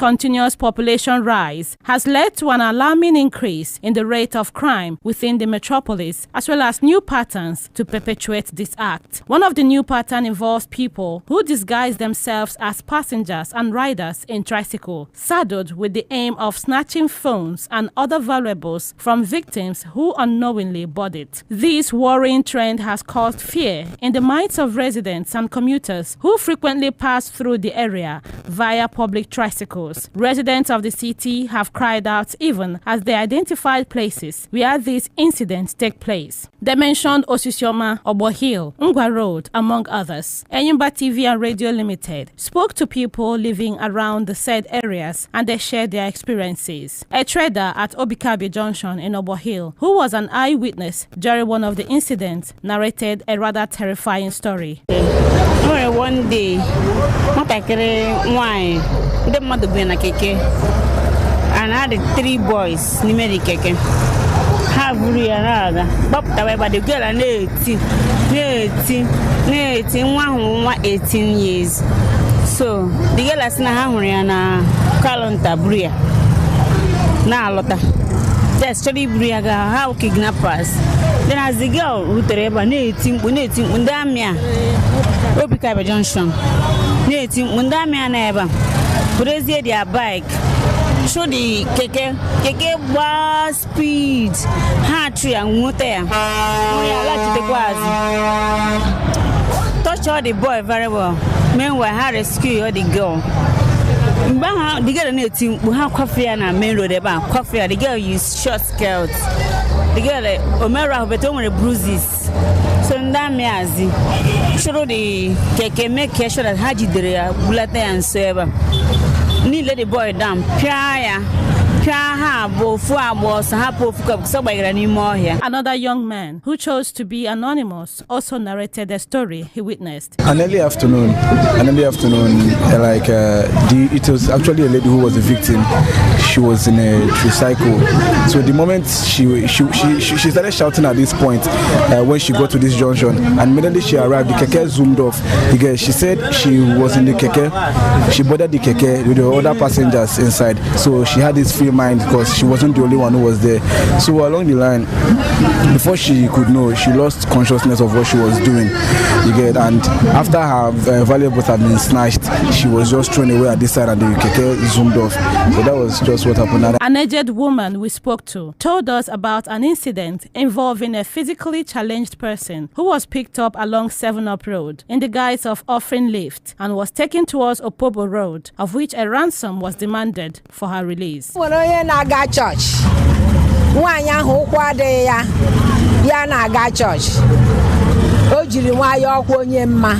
continuous population rise has led to an alarming increase in the rate of crime within the metropolis, as well as new patterns to perpetuate this act. One of the new patterns involves people who disguise themselves as passengers and riders in tricycle, saddled with the aim of snatching phones and other valuables from victims who unknowingly board it. This worrying trend has caused fear in the minds of residents and commuters who frequently pass through the area via public tricycles. Residents of the city have cried out even as they identified places where these incidents take place. They mentioned Osisioma, Obo Hill, Ngwa Road, among others. Enyimba TV and Radio Limited spoke to people living around the said areas and they shared their experiences. A trader at Obikabi Junction in Obo Hill, who was an eyewitness during one of the incidents, narrated a rather terrifying story. One day, wine, the mother being a keke, and I had 3 boys, Nimeri keke. Have another, but the girl and 18 years. So the girl is not hungry and Kalonta Bria. Now, Lotta. Just study Briaga, how kidnappers. Then as the girl who Tereba nating, Mundamia, Obikabe Junction, nating Mundamia neighbor, raise their bike. Show the keke was speed, hard tree and water. Touch all the boy very well. Meanwhile, I rescue all the girl. The girl in the team, we have coffee and a main road about coffee. The girl use short skirts. The girl, Omera, but only bruises. So, Ndamiazi, show the keke make sure that Haji Drea, Bulate and Server. Need let the boy down. Another young man who chose to be anonymous also narrated a story he witnessed. An early afternoon, it was actually a lady who was a victim. She was in a tricycle. So the moment she started shouting at this point when she got to this junction, and immediately she arrived, the keke zoomed off. She said she was in the keke. She boarded the keke with the other passengers inside. So she had this free mind because she wasn't the only one who was there. So along the line, before she could know, she lost consciousness of what she was doing. And after her valuables had been snatched, she was just thrown away at this side and the keke zoomed off. So that was just what happened. An aged woman we spoke to told us about an incident involving a physically challenged person who was picked up along 7-Up Road in the guise of offering lift and was taken towards Opobo Road, of which a ransom was demanded for her release. Naga church. Wanya who kwade ya naga church. Ojiri nwa ya okwo onye mma.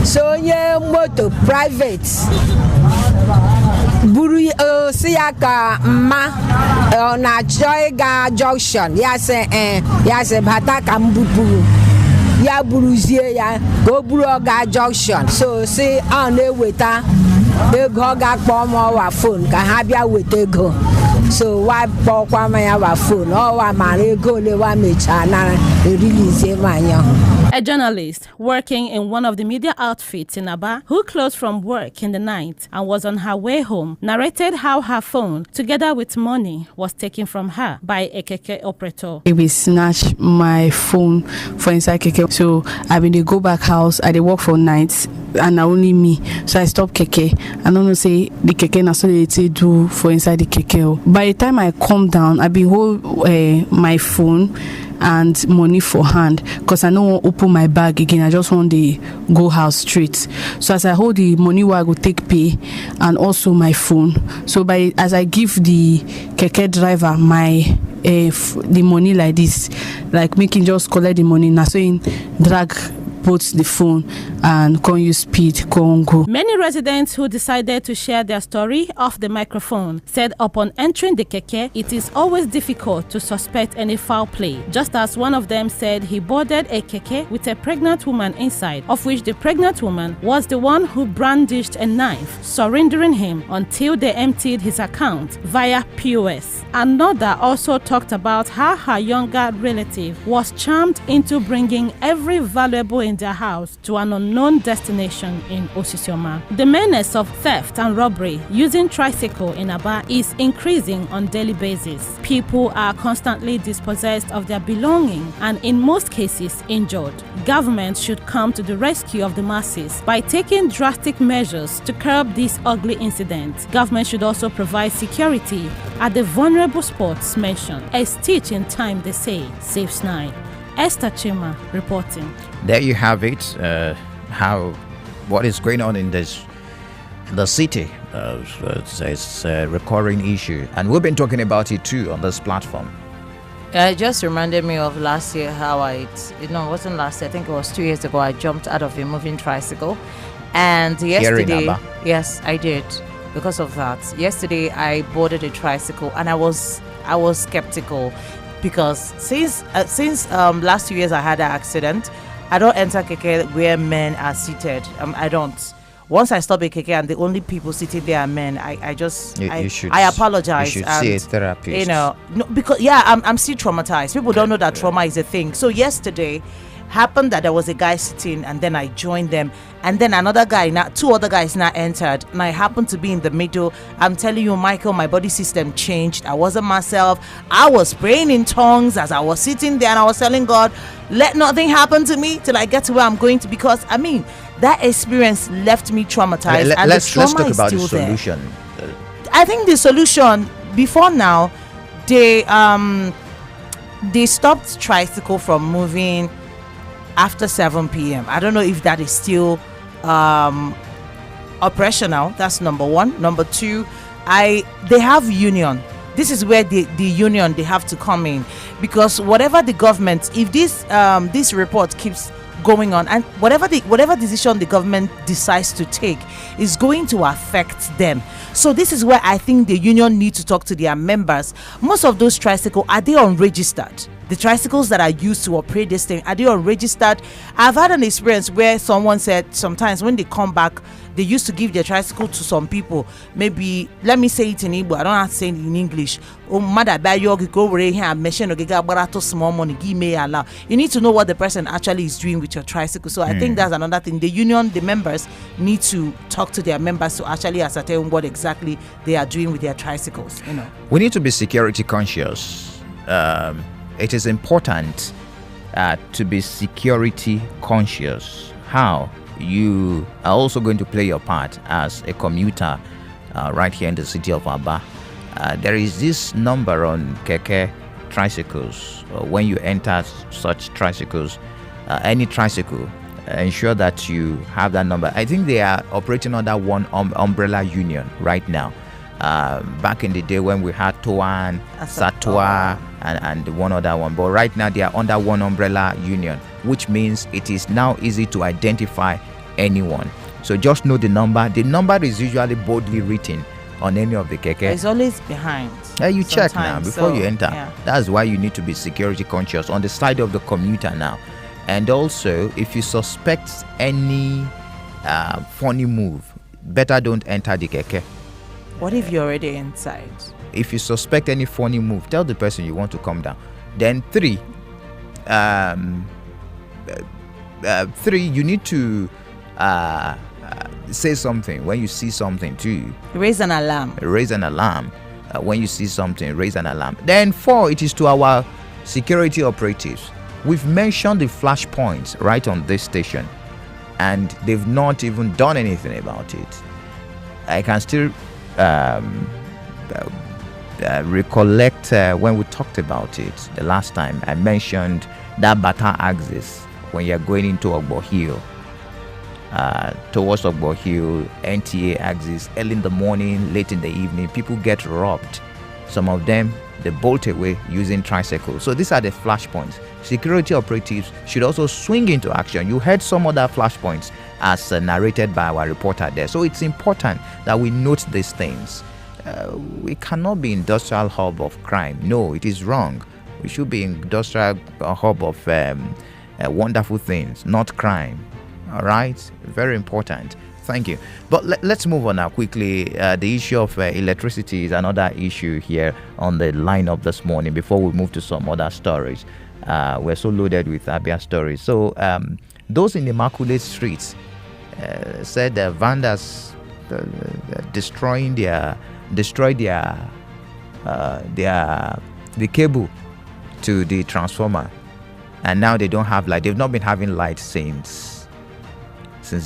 So onye moto private. Buru si ya ka mma na joy ga junction. Ya se bata ka mbupuru. Ya buruzie ya go buru ga junction. So si on eweta ego ga kpo mo wa phone ka ha bia weta ego. So why pokwa my phone or wa mare go le wa mecha na release manyo. A journalist working in one of the media outfits in Aba, who closed from work in the night and was on her way home, narrated how her phone, together with money, was taken from her by a keke operator. We snatched my phone for inside keke. So I been to go back house. I did work for nights and only me. So I stopped keke. I don't know say the keke na so they do for inside the keke. By the time I come down, I been hold my phone and money for hand because I don't want to open my bag again. I just want to go house straight. So as I hold the money where I go take pay and also my phone. So as I give the keke driver my the money like this, like making just collect the money, now saying drag put the phone and can use speed, can go. Many residents who decided to share their story off the microphone said upon entering the keke, it is always difficult to suspect any foul play. Just as one of them said he boarded a keke with a pregnant woman inside, of which the pregnant woman was the one who brandished a knife, surrendering him until they emptied his account via POS. Another also talked about how her younger relative was charmed into bringing every valuable in their house to an unknown destination in Osisioma. The menace of theft and robbery using tricycle in Aba is increasing on daily basis. People are constantly dispossessed of their belongings and in most cases injured. Government should come to the rescue of the masses by taking drastic measures to curb this ugly incident. Government should also provide security at the vulnerable spots mentioned. A stitch in time, they say, saves 9. Esther Chima reporting. There you have it. What is going on in the city. It's a recurring issue, and we've been talking about it too on this platform. It just reminded me of last year how it wasn't last year, I think it was 2 years ago, I jumped out of a moving tricycle. And yesterday, yes, I did. Because of that, yesterday I boarded a tricycle and I was skeptical because since last 2 years I had an accident, I don't enter keke where men are seated. I don't. Once I stop a keke and the only people sitting there are men, I apologize. You should see a therapist. No, because I'm still traumatized. People don't know that trauma is a thing. So yesterday happened that there was a guy sitting and then I joined them, and then two other guys now entered and I happened to be in the middle. I'm telling you, Michael, my body system changed. I wasn't myself. I was praying in tongues as I was sitting there and I was telling God, let nothing happen to me till I get to where I'm going to, because that experience left me traumatized. Let's talk about the solution. I think the solution, before now, they stopped tricycle from moving after 7 p.m. I don't know if that is still operational. That's number one. Number two, they have union. This is where the union, they have to come in, because whatever the government, if this report keeps going on, and whatever decision the government decides to take is going to affect them. So this is where I think the union need to talk to their members. Most of those tricycles, are they unregistered? The tricycles that are used to operate this thing, are they unregistered? I've had an experience where someone said sometimes when they come back, they used to give their tricycle to some people. Maybe, let me say it in Igbo, I don't have to say it in English. Oh, mother, buy your go over here and mention small money, give me allow. You need to know what the person actually is doing with your tricycle. So I think that's another thing. The union, the members need to talk to their members to actually ascertain what exactly they are doing with their tricycles. We need to be security conscious. It is important to be security conscious. How? You are also going to play your part as a commuter right here in the city of Aba. There is this number on keke tricycles. When you enter such tricycles, any tricycle, ensure that you have that number. I think they are operating under one umbrella union right now. Back in the day when we had Toan, Satwa, and one other one, but right now they are under one umbrella union, which means it is now easy to identify anyone. So just know the number. The number is usually boldly written on any of the keke. It's always behind. You check now before you enter. Yeah. That's why you need to be security conscious on the side of the commuter now. And also, if you suspect any funny move, better don't enter the keke. What if you're already inside? If you suspect any funny move, tell the person you want to come down. Then three, you need to say something when you see something too. Raise an alarm. When you see something, raise an alarm. Then 4, it is to our security operatives. We've mentioned the flash points right on this station, and they've not even done anything about it. I can still recollect when we talked about it the last time. I mentioned that Bata axis when you're going into Ogbo Hill, towards Ogbo Hill, NTA axis, early in the morning, late in the evening, people get robbed. Some of them, they bolt away using tricycles. So these are the flash points. Security operatives should also swing into action. You heard some other flash points as narrated by our reporter there. So it's important that we note these things. We cannot be industrial hub of crime. No, it is wrong. We should be industrial hub of wonderful things, not crime. All right? Very important. Thank you. But let's move on now quickly. The issue of electricity is another issue here on the lineup this morning before we move to some other stories. we're so loaded with Abia stories. So those in the Immaculate Streets said the vandals destroyed the cable to the transformer, and now they don't have light. They've not been having light since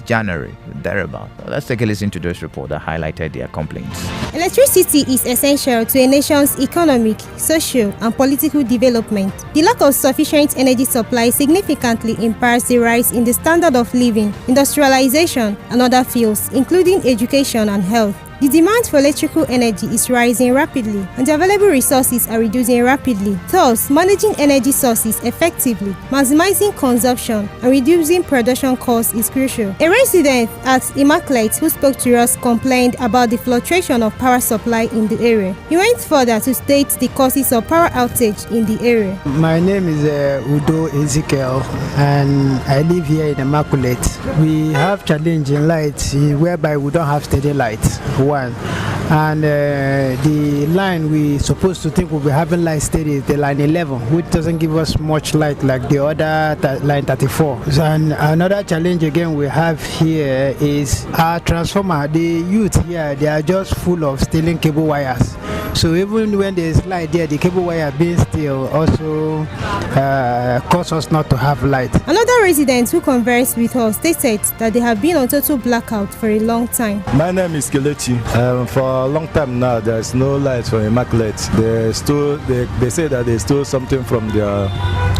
January, thereabout. So let's take a listen to this report that highlighted their complaints. Electricity is essential to a nation's economic, social, and political development. The lack of sufficient energy supply significantly impairs the rise in the standard of living, industrialization, and other fields, including education and health. The demand for electrical energy is rising rapidly, and the available resources are reducing rapidly. Thus, managing energy sources effectively, maximizing consumption, and reducing production costs is crucial. A resident at Immaculate who spoke to us complained about the fluctuation of power supply in the area. He went further to state the causes of power outage in the area. My name is Udo Ezekiel, and I live here in Immaculate. We have challenge in light whereby we don't have steady light. One, and the line we supposed to think we'll be having light steady is the line 11, which doesn't give us much light like the other line 34. So, and another challenge again we have here is our transformer. The youth here, they are just full of stealing cable wires. So even when there's light there, the cable wire being still also cause us not to have light. Another resident who conversed with us stated that they have been on total blackout for a long time. My name is Kelechi. For a long time now, there's no light for Immaculate. They say that they stole something from their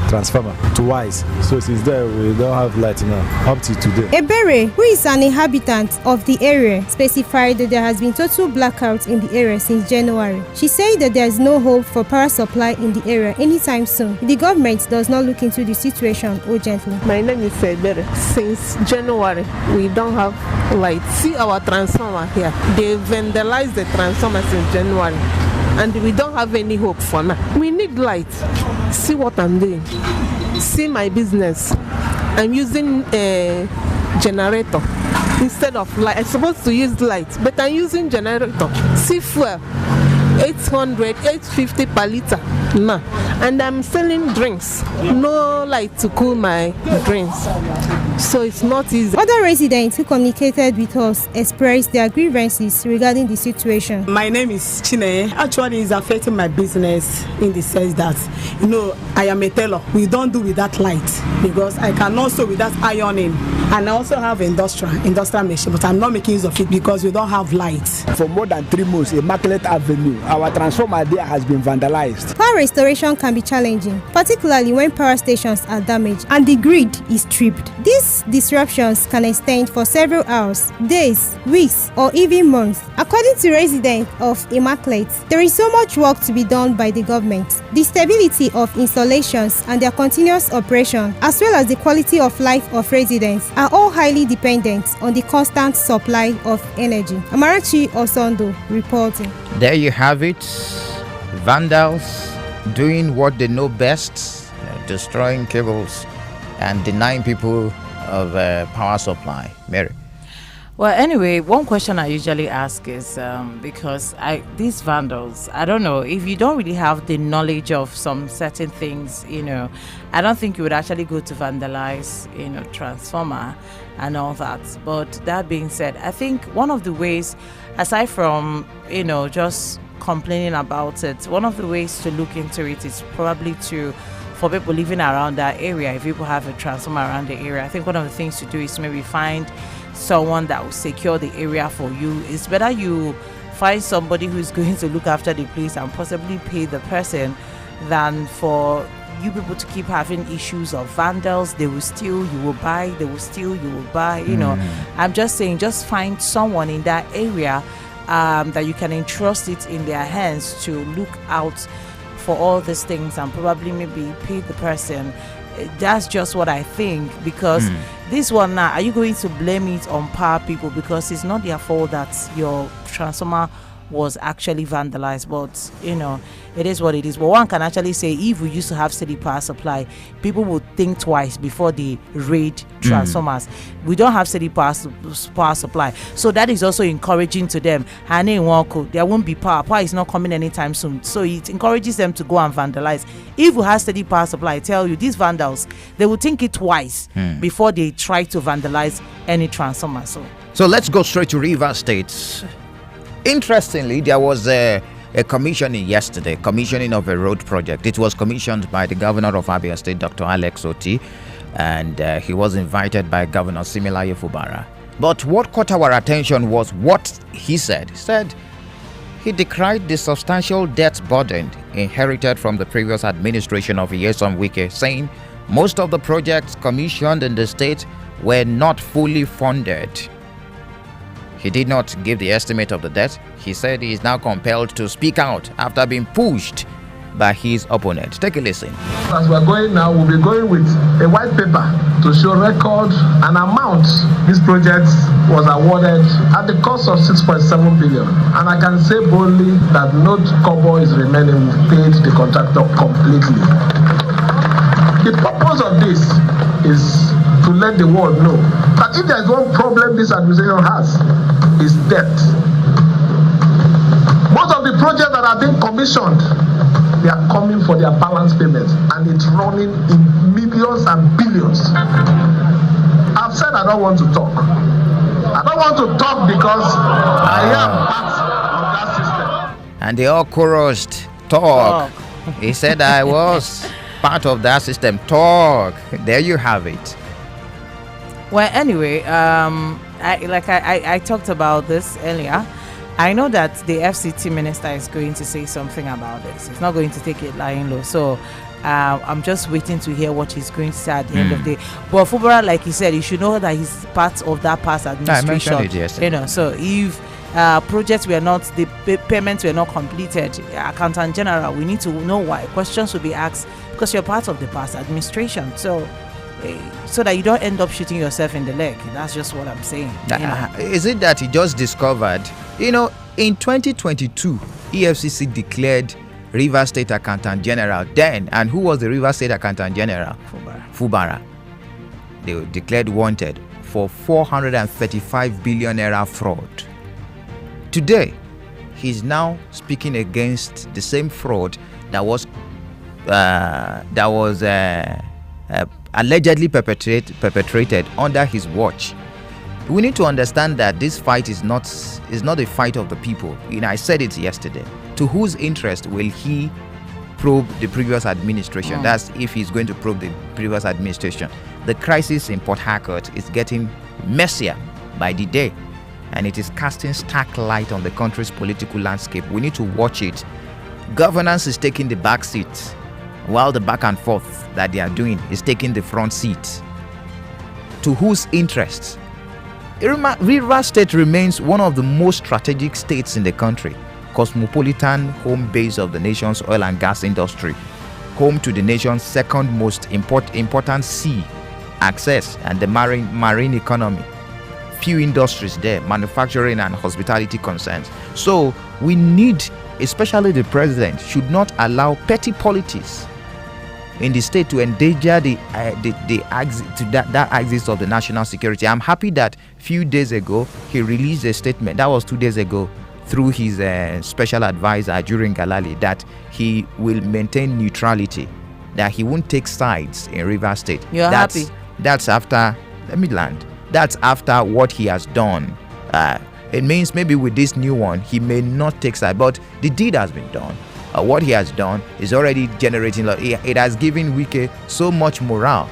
transformer twice. So since then, we don't have light now, up to today. Ebere, who is an inhabitant of the area, specified that there has been total blackout in the area since January. She said that there is no hope for power supply in the area anytime soon. The government does not look into the situation urgently. My name is Ebere. Since January, we don't have light. See our transformer here. They vandalized the transformer since January, and we don't have any hope for now. We need light. See what I'm doing. See my business. I'm using a generator instead of light. I'm supposed to use light, but I'm using generator. See fuel, 800, 850 per liter now, and I'm selling drinks. No light to cool my drinks, so it's not easy. Other residents who communicated with us expressed their grievances regarding the situation. My name is Chine. Actually, it's affecting my business in the sense that, I am a tailor. We don't do without light because I can also without ironing, and I also have industrial machine, but I'm not making use of it because we don't have light. For more than 3 months, Immaculate Avenue, our transformer there has been vandalized. Power restoration can be challenging, particularly when power stations are damaged and the grid is tripped. These disruptions can extend for several hours, days, weeks, or even months. According to residents of Immaculate, there is so much work to be done by the government. The stability of installations and their continuous operation, as well as the quality of life of residents, are all highly dependent on the constant supply of energy. Amarachi Osondo reporting. There you have it. Vandals doing what they know best, destroying cables and denying people of power supply. Mary. Well, anyway, one question I usually ask is because these vandals, I don't know, if you don't really have the knowledge of some certain things, I don't think you would actually go to vandalize, transformer and all that. But that being said, I think one of the ways, aside from, just complaining about it, one of the ways to look into it is probably for people living around that area. If people have a transformer around the area, I think one of the things to do is maybe find someone that will secure the area for you. It's better you find somebody who's going to look after the place and possibly pay the person than for you people to keep having issues of vandals. They will steal, you will buy, they will steal, you will buy. I'm just saying, just find someone in that area that you can entrust it in their hands to look out for all these things and probably maybe pay the person. That's just what I think, because this one now, are you going to blame it on power people because it's not their fault that your transformer was actually vandalized. But it is what it is. But one can actually say, if we used to have steady power supply, people would think twice before they raid transformers. We don't have steady power supply, so that is also encouraging to them. There won't be power is not coming anytime soon, so it encourages them to go and vandalize. If we have steady power supply, I tell you, these vandals, they will think it twice before they try to vandalize any transformer. So let's go straight to Rivers State. Interestingly, there was a commissioning yesterday, commissioning of a road project. It was commissioned by the governor of Abia State, Dr. Alex Oti, and he was invited by Governor Similaye Fubara. But what caught our attention was what he said. He said he decried the substantial debt burden inherited from the previous administration of Nyesom Wike, saying most of the projects commissioned in the state were not fully funded. He did not give the estimate of the debt. He said he is now compelled to speak out after being pushed by his opponent. Take a listen. As we're going now, we'll be going with a white paper to show record an amount this project was awarded at the cost of 6.7 billion. And I can say boldly that no kobo is remaining. We've paid the contractor completely. The purpose of this is to let the world know that if there is one problem this administration has, is debt. Most of the projects that are being commissioned, they are coming for their balance payments, and it's running in millions and billions. I've said I don't want to talk. I don't want to talk because I am part of that system. And they all chorused, talk. He said I was part of that system. Talk. There you have it. Well, anyway, I talked about this earlier. I know that the FCT minister is going to say something about this. He's not going to take it lying low. So I'm just waiting to hear what he's going to say at the end of the day. But Fubara, like he said, you should know that he's part of that past administration. I mentioned it yesterday. So if projects were not, the payments were not completed, Accountant General, we need to know why. Questions will be asked because you're part of the past administration. So that you don't end up shooting yourself in the leg. That's just what I'm saying. Is it that he just discovered, in 2022, EFCC declared Rivers State Accountant General then, and who was the Rivers State Accountant General? Fubara. They declared wanted for 435 billion naira fraud. Today, he's now speaking against the same fraud that was allegedly perpetrated under his watch. We need to understand that this fight is not a fight of the people. I said it yesterday. To whose interest will he probe the previous administration? That's if he's going to probe the previous administration. The crisis in Port Harcourt is getting messier by the day, and it is casting stark light on the country's political landscape. We need to watch it. Governance is taking the back seat, while the back and forth that they are doing is taking the front seat. To whose interests? Rivers State remains one of the most strategic states in the country, cosmopolitan home base of the nation's oil and gas industry, home to the nation's second most important sea access and the marine economy. Few industries there, manufacturing and hospitality concerns. So we need, especially the president, should not allow petty politics in the state to endanger the axis of the national security. I'm happy that few days ago he released a statement, that was 2 days ago, through his special advisor Ajurin Galali, that he will maintain neutrality, that he won't take sides in Rivers State. Happy? That's after, let me land. That's after what he has done. It means maybe with this new one he may not take side, but the deed has been done. What he has done is already generating, it has given Wike so much morale.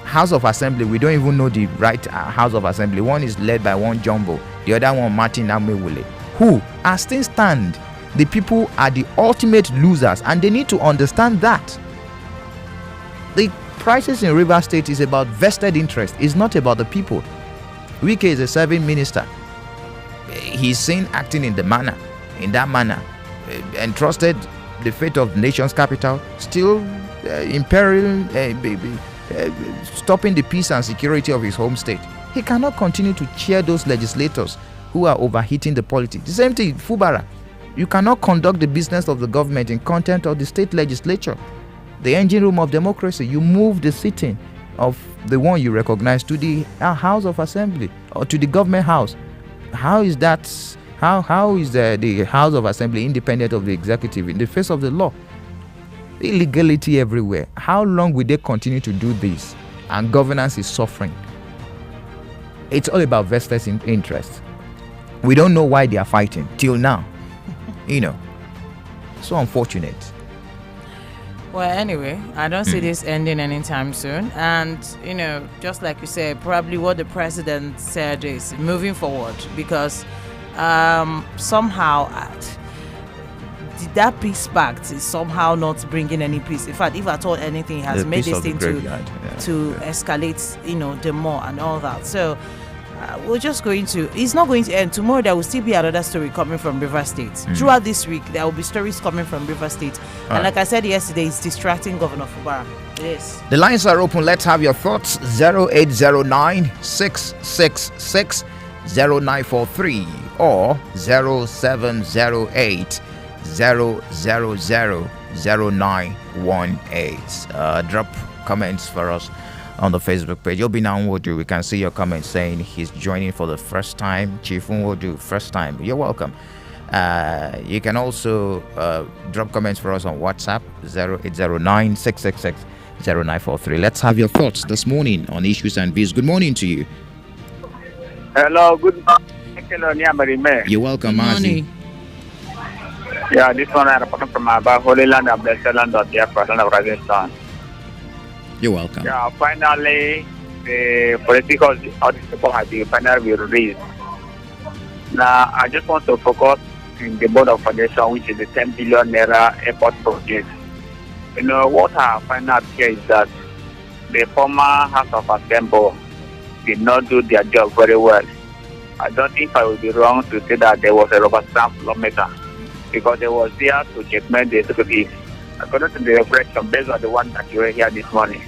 House of Assembly, we don't even know the right House of Assembly. One is led by one Jumbo, the other one Martin Amewule, who, as things stand, the people are the ultimate losers, and they need to understand that. The crisis in Rivers State is about vested interest. It's not about the people. Wike is a serving minister. He's seen acting in that manner, entrusted the fate of the nation's capital, still imperiling, stopping the peace and security of his home state. He cannot continue to cheer those legislators who are overheating the politics. The same thing, Fubara. You cannot conduct the business of the government in content of the state legislature, the engine room of democracy. You move the sitting of the one you recognize to the House of Assembly or to the government house. How is that? How is the House of Assembly independent of the executive in the face of the law? Illegality everywhere. How long will they continue to do this? And governance is suffering. It's all about vested interest. We don't know why they are fighting till now. So unfortunate. Well, anyway, I don't see this ending anytime soon. And, just like you said, probably what the president said is moving forward, because somehow that peace pact is somehow not bringing any peace. In fact, if at all anything, has made this thing to escalate, the more and all that. So it's not going to end. Tomorrow there will still be another story coming from River State. Throughout this week there will be stories coming from River State. And like I said yesterday, it's distracting Governor Fubara. Yes. The lines are open. Let's have your thoughts. 0809 666 0943 or 0708 000 0918. Drop comments for us on the Facebook page. Obina Nwodu, we can see your comment saying he's joining for the first time. Chief Nwodu, first time. You're welcome. You can also drop comments for us on WhatsApp 0809 666 0943. Let's have your thoughts this morning on issues and views. Good morning to you. Hello, good morning. You're welcome, Mazi. Yeah, this one I report from about Holy Land of the Land of Biafra, land of Rajasthan. You're welcome. Yeah, finally, the political people have been finally released. Now, I just want to focus in the board of foundation, which is the 10 billion naira airport project. What I find out here is that the former House of Assembly did not do their job very well. I don't think I would be wrong to say that there was a rubber stamp lawmaker, because they was there to checkmate the executive. According to the reflection, based on the one that you were here this morning,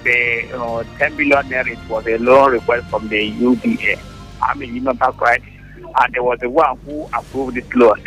the 10 billion naira, it was a loan request from the UBA. I mean, you know that right? And there was the one who approved this loan.